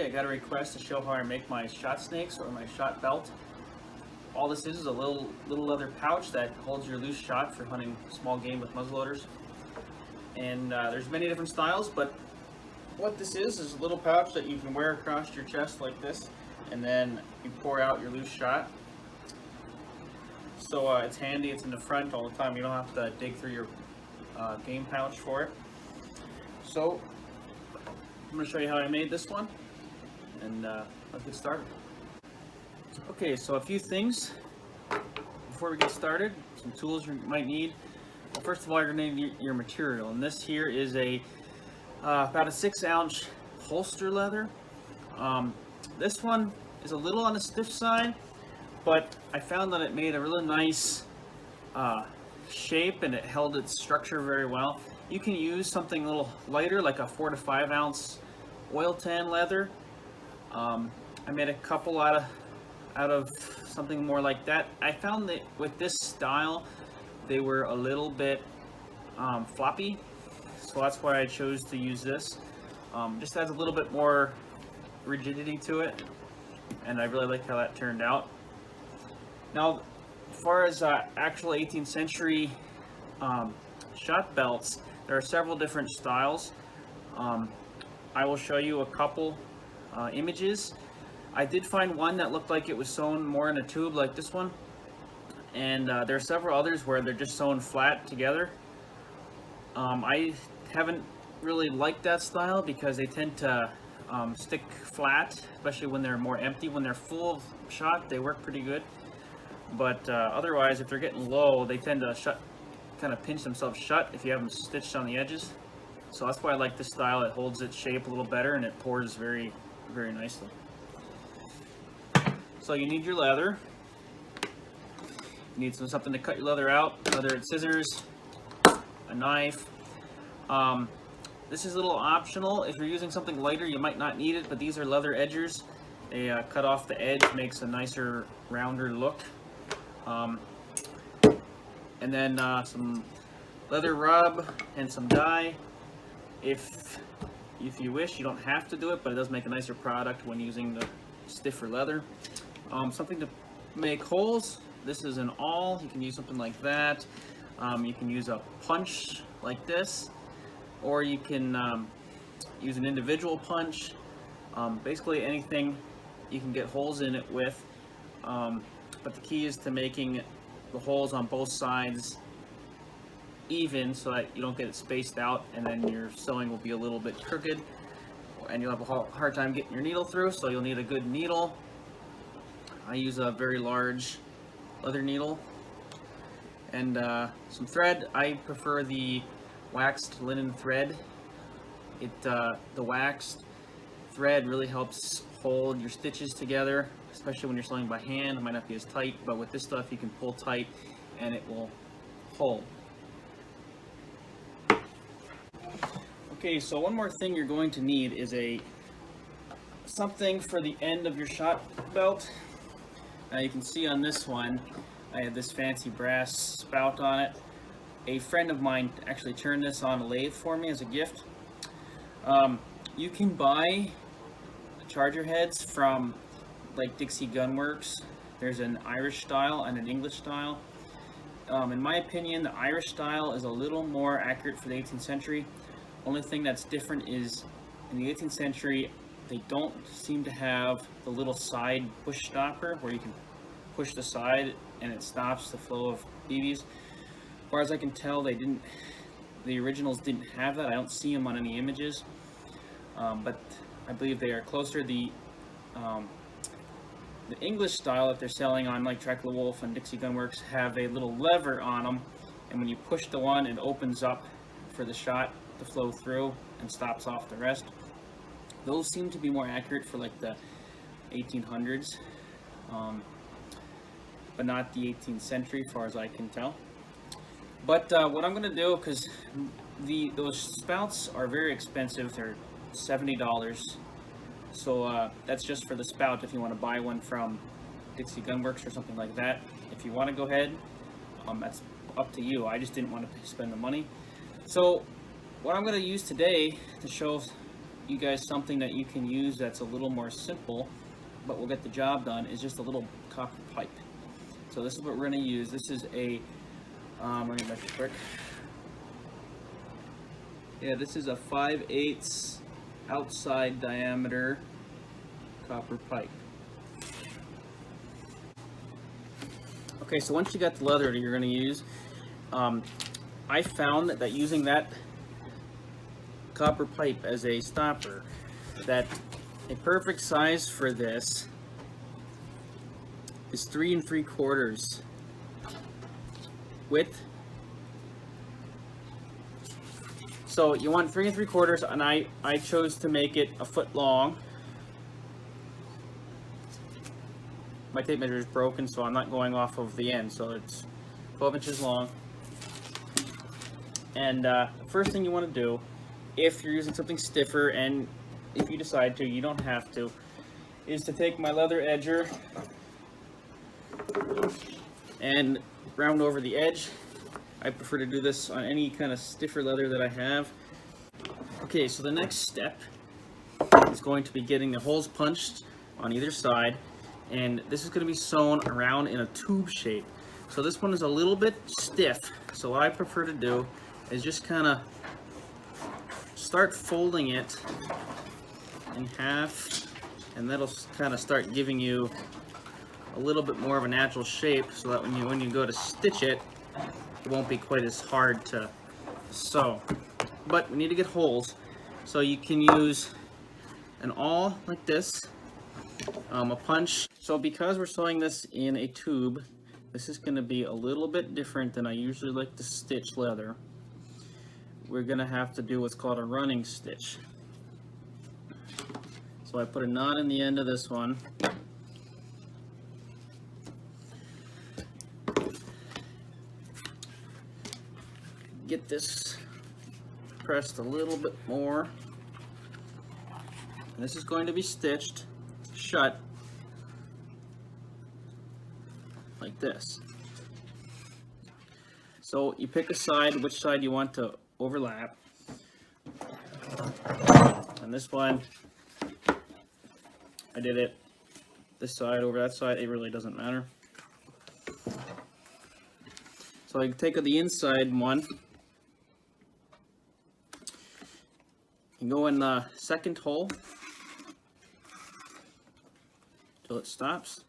I got a request to show how I make my shot snakes or my shot belt. All this is a little leather pouch that holds your loose shot for hunting small game with muzzleloaders. And there's many different styles, but what this is a little pouch that you can wear across your chest like this, and then you pour out your loose shot. So it's handy, it's in the front all the time, you don't have to dig through your game pouch for it. So I'm going to show you how I made this one, and let's get started. Okay, so a few things before we get started, some tools you might need. Well, first of all, you're going to need your material, and this here is about a 6-ounce holster leather. This one is a little on the stiff side, but I found that it made a really nice shape and it held its structure very well. You can use something a little lighter, like a 4 to 5 ounce oil tan leather. I made a couple out of something more like that. I found that with this style, they were a little bit floppy, so that's why I chose to use this. Just adds a little bit more rigidity to it, and I really like how that turned out. Now, as far as actual 18th century shot belts, there are several different styles. I will show you a couple images. I did find one that looked like it was sewn more in a tube like this one, and there are several others where they're just sewn flat together. I haven't really liked that style because they tend to stick flat, especially when they're more empty. When they're full of shot, they work pretty good, but otherwise, if they're getting low, they tend to kind of pinch themselves shut if you have them stitched on the edges. So that's why I like this style. It holds its shape a little better and it pours very, very nicely. So you need your leather. You need something to cut your leather out, whether it's scissors, a knife. This is a little optional. If you're using something lighter, you might not need it, but these are leather edgers. They cut off the edge, makes a nicer, rounder look. And then some leather rub and some dye. If you wish, you don't have to do it, but it does make a nicer product when using the stiffer leather. Something to make holes. This is an awl. You can use something like that. You can use a punch like this, or you can use an individual punch. Basically anything you can get holes in it with. But the key is to making the holes on both sides even so that you don't get it spaced out, and then your sewing will be a little bit crooked and you'll have a hard time getting your needle through, so you'll need a good needle. I use a very large leather needle and some thread. I prefer the waxed linen thread. The waxed thread really helps hold your stitches together, especially when you're sewing by hand. It might not be as tight, but with this stuff you can pull tight and it will hold. Okay, so one more thing you're going to need is something for the end of your shot belt. Now you can see on this one, I have this fancy brass spout on it. A friend of mine actually turned this on a lathe for me as a gift. You can buy charger heads from like Dixie Gun Works. There's an Irish style and an English style. In my opinion, the Irish style is a little more accurate for the 18th century. Only thing that's different is in the 18th century, they don't seem to have the little side push stopper where you can push the side and it stops the flow of BBs. As far as I can tell, the originals didn't have that. I don't see them on any images, but I believe they are closer. The English style that they're selling on like Track the Wolf and Dixie Gun Works have a little lever on them, and when you push the one, it opens up for the shot to flow through and stops off the rest. Those seem to be more accurate for like the 1800s, but not the 18th century as far as I can tell. But what I'm going to do, because those spouts are very expensive, they're $70. So that's just for the spout if you want to buy one from Dixie Gun Works or something like that. If you want to go ahead, that's up to you. I just didn't want to spend the money. So what I'm going to use today to show you guys something that you can use that's a little more simple, but will get the job done, is just a little copper pipe. So this is what we're going to use. This is a, let me measure quick. Yeah, this is a 5/8 outside diameter copper pipe. Okay, so once you got the leather that you're going to use, I found that using that copper pipe as a stopper, that a perfect size for this is 3 3/4 width. So you want 3 3/4, and I chose to make it a foot long. My tape measure is broken, so I'm not going off of the end, so it's 12 inches long. And the first thing you want to do, if you're using something stiffer, and if you decide to, you don't have to, is to take my leather edger and round over the edge. I prefer to do this on any kind of stiffer leather that I have. Okay, so the next step is going to be getting the holes punched on either side, and this is going to be sewn around in a tube shape. So this one is a little bit stiff, so what I prefer to do is just kind of start folding it in half, and that'll kind of start giving you a little bit more of a natural shape, so that when you go to stitch it, it won't be quite as hard to sew. But we need to get holes, so you can use an awl like this, a punch. So because we're sewing this in a tube, this is going to be a little bit different than I usually like to stitch leather. We're going to have to do what's called a running stitch. So I put a knot in the end of this one. Get this pressed a little bit more. And this is going to be stitched shut like this. So you pick a side, which side you want to overlap. And this one, I did it this side over that side. It really doesn't matter. So I take the inside one and go in the second hole till it stops.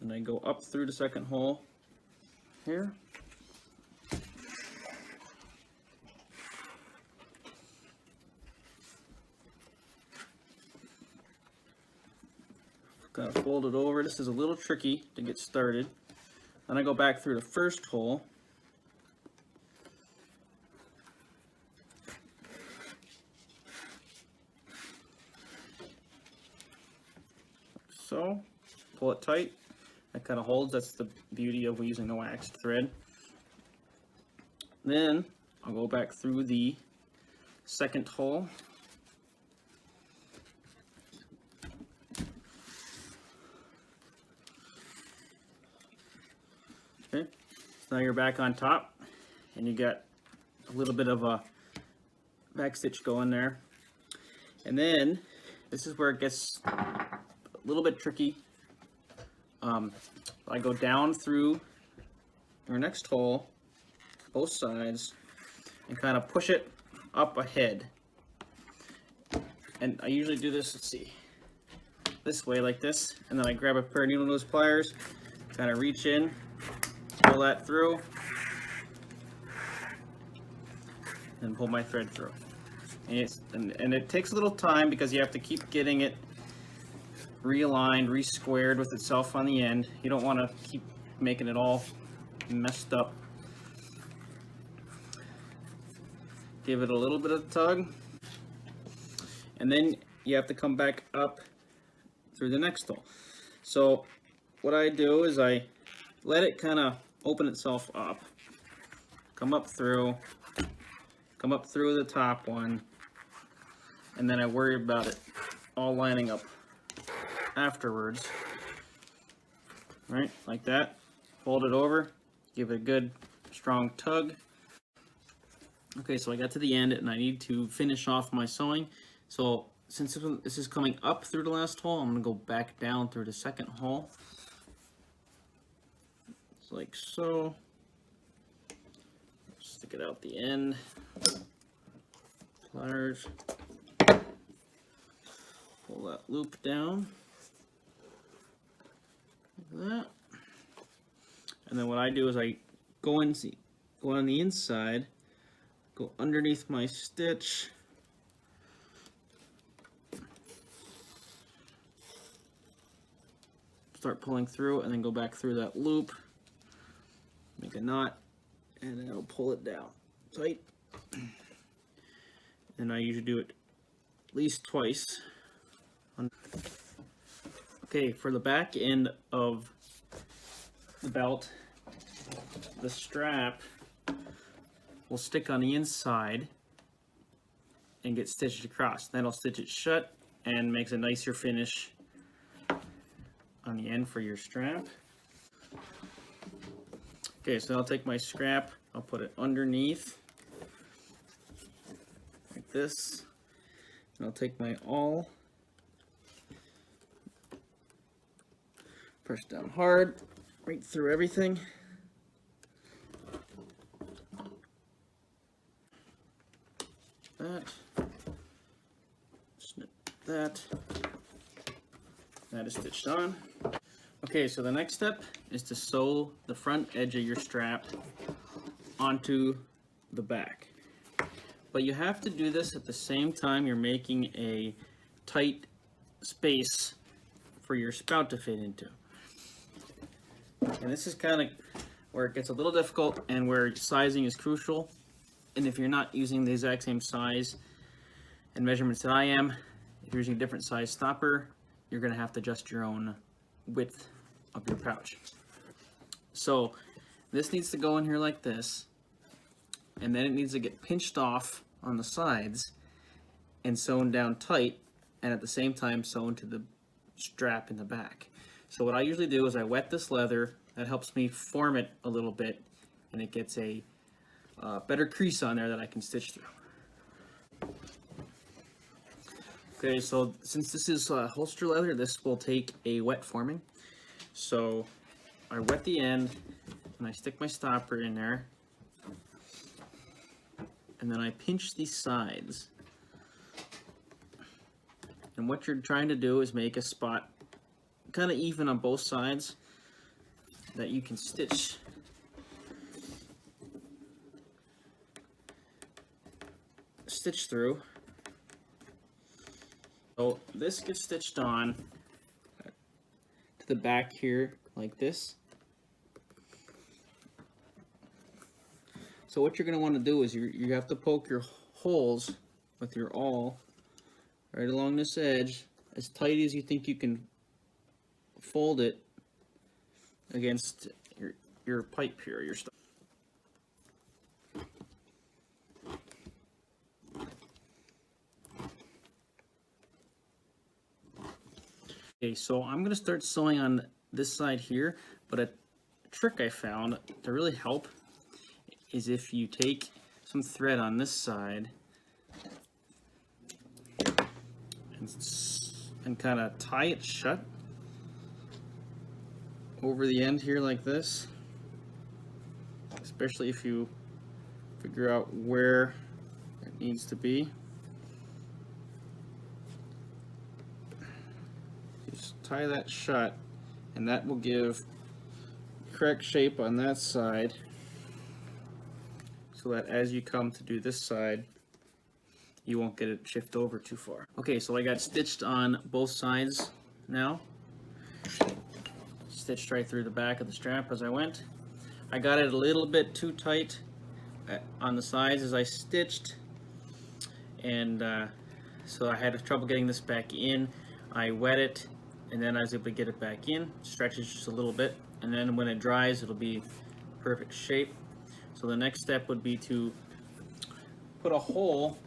And I go up through the second hole here. Kind of fold it over. This is a little tricky to get started. Then I go back through the first hole. So, pull it tight. That kind of holds. That's the beauty of using the waxed thread. Then I'll go back through the second hole. Okay, so now you're back on top, and you got a little bit of a back stitch going there. And then this is where it gets a little bit tricky. I go down through your next hole, both sides, and kind of push it up ahead. And I usually do this, let's see, this way like this, and then I grab a pair of needle nose pliers, kind of reach in, pull that through, and pull my thread through. And it takes a little time because you have to keep getting it realigned, re-squared with itself on the end. You don't want to keep making it all messed up. Give it a little bit of tug, and then you have to come back up through the next hole. So what I do is I let it kind of open itself up, come up through the top one, and then I worry about it all lining up afterwards. Right, like that. Fold it over, give it a good strong tug, Okay, so I got to the end and I need to finish off my sewing. So since this is coming up through the last hole, I'm gonna go back down through the second hole. It's like so. Stick it out the end. Pliers. Pull that loop down. Like that. And then what I do is I go on the inside, go underneath my stitch, start pulling through, and then go back through that loop, make a knot, and then I'll pull it down tight. And I usually do it at least twice. Okay, for the back end of the belt, the strap will stick on the inside and get stitched across. Then I'll stitch it shut and makes a nicer finish on the end for your strap. Okay, so I'll take my scrap, I'll put it underneath like this, and I'll take my awl, press down hard, right through everything. That, snip that, that is stitched on. Okay, so the next step is to sew the front edge of your strap onto the back. But you have to do this at the same time you're making a tight space for your spout to fit into. And this is kind of where it gets a little difficult and where sizing is crucial. And if you're not using the exact same size and measurements that I am, if you're using a different size stopper, you're going to have to adjust your own width of your pouch. So this needs to go in here like this, and then it needs to get pinched off on the sides and sewn down tight, and at the same time sewn to the strap in the back. So what I usually do is I wet this leather. That helps me form it a little bit, and it gets a better crease on there that I can stitch through. Okay, so since this is holster leather, this will take a wet forming. So I wet the end, and I stick my stopper in there, and then I pinch these sides. And what you're trying to do is make a spot kind of even on both sides that you can stitch through. So this gets stitched on to the back here like this. So what you're going to want to do is you have to poke your holes with your awl right along this edge as tight as you think you can fold it against your pipe here, your stuff. Okay, so I'm going to start sewing on this side here, but a trick I found to really help is if you take some thread on this side and kind of tie it shut over the end here like this, especially if you figure out where it needs to be. Just tie that shut, and that will give correct shape on that side, so that as you come to do this side, you won't get it shift over too far. Okay, so I got stitched on both sides now. Stitched right through the back of the strap as I went. I got it a little bit too tight on the sides as I stitched, and so I had trouble getting this back in. I wet it, and then I was able to get it back in. Stretches just a little bit, and then when it dries, it'll be perfect shape. So the next step would be to put a hole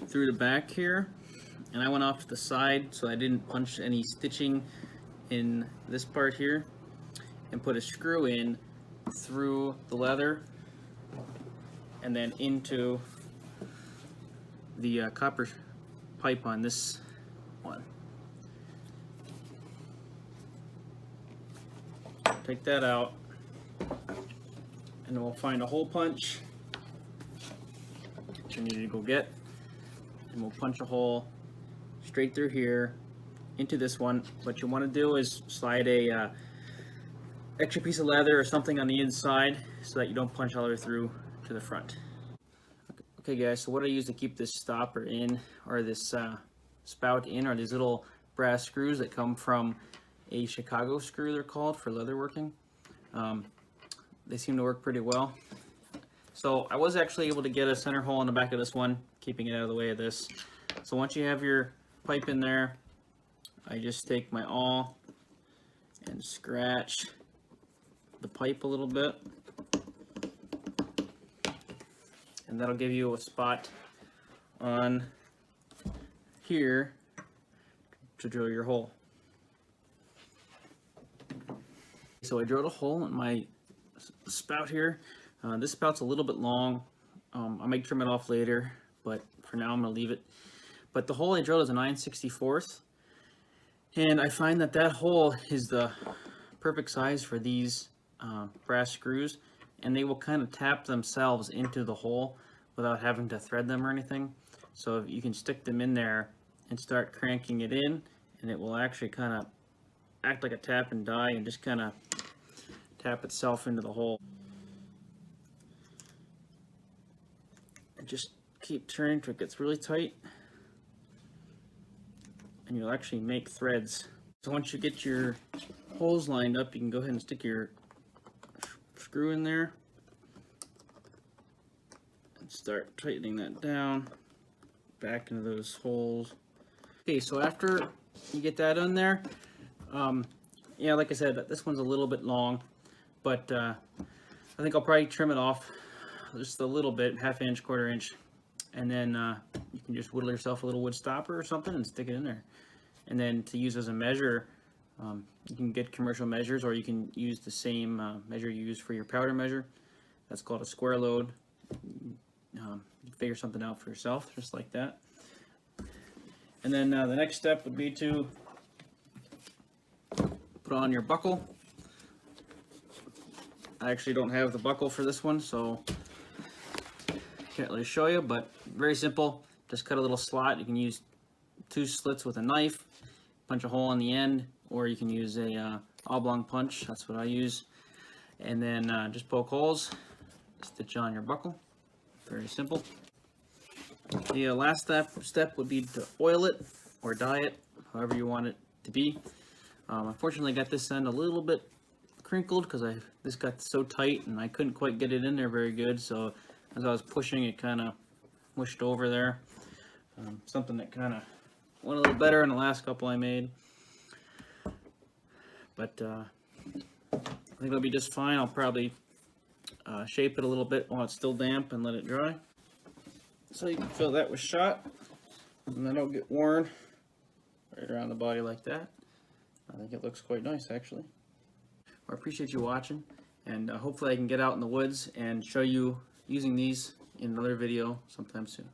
through the back here, and I went off to the side so I didn't punch any stitching in this part here, and put a screw in through the leather and then into the copper pipe on this one. Take that out, and then we'll find a hole punch, which you need to go get, and we'll punch a hole straight through here into this one. What you want to do is slide a extra piece of leather or something on the inside so that you don't punch all the way through to the front. Okay guys, so what I use to keep this stopper in, or this spout in, are these little brass screws that come from a Chicago screw, they're called, for leather working. They seem to work pretty well. So I was actually able to get a center hole in the back of this one, keeping it out of the way of this. So once you have your pipe in there, I just take my awl and scratch the pipe a little bit, and that'll give you a spot on here to drill your hole. So I drilled a hole in my spout here. This spout's a little bit long. I might trim it off later, but for now I'm gonna leave it. But the hole I drilled is a 9/64, and I find that that hole is the perfect size for these brass screws, and they will kind of tap themselves into the hole without having to thread them or anything. So you can stick them in there and start cranking it in, and it will actually kind of act like a tap and die and just kind of tap itself into the hole. And just keep turning until it gets really tight, and you'll actually make threads. So once you get your holes lined up, you can go ahead and stick your screw in there and start tightening that down back into those holes. Okay, so after you get that in there, yeah, like I said, this one's a little bit long, but I think I'll probably trim it off just a little bit, ½ inch, ¼ inch, and then you can just whittle yourself a little wood stopper or something and stick it in there. And then to use as a measure, you can get commercial measures, or you can use the same measure you use for your powder measure. That's called a square load. You figure something out for yourself, just like that. And then the next step would be to put on your buckle. I actually don't have the buckle for this one, so can't really show you, but very simple. Just cut a little slot. You can use 2 slits with a knife, punch a hole in the end, or you can use a oblong punch. That's what I use. And then just poke holes, stitch on your buckle. Very simple. The last step would be to oil it or dye it, however you want it to be. Unfortunately, I got this end a little bit crinkled because this got so tight and I couldn't quite get it in there very good. So as I was pushing, it kind of mushed over there. Something that kind of went a little better in the last couple I made. But I think it'll be just fine. I'll probably shape it a little bit while it's still damp and let it dry. So you can fill that with shot, and then it'll get worn right around the body like that. I think it looks quite nice, actually. Well, I appreciate you watching, and hopefully I can get out in the woods and show you using these in another video sometime soon.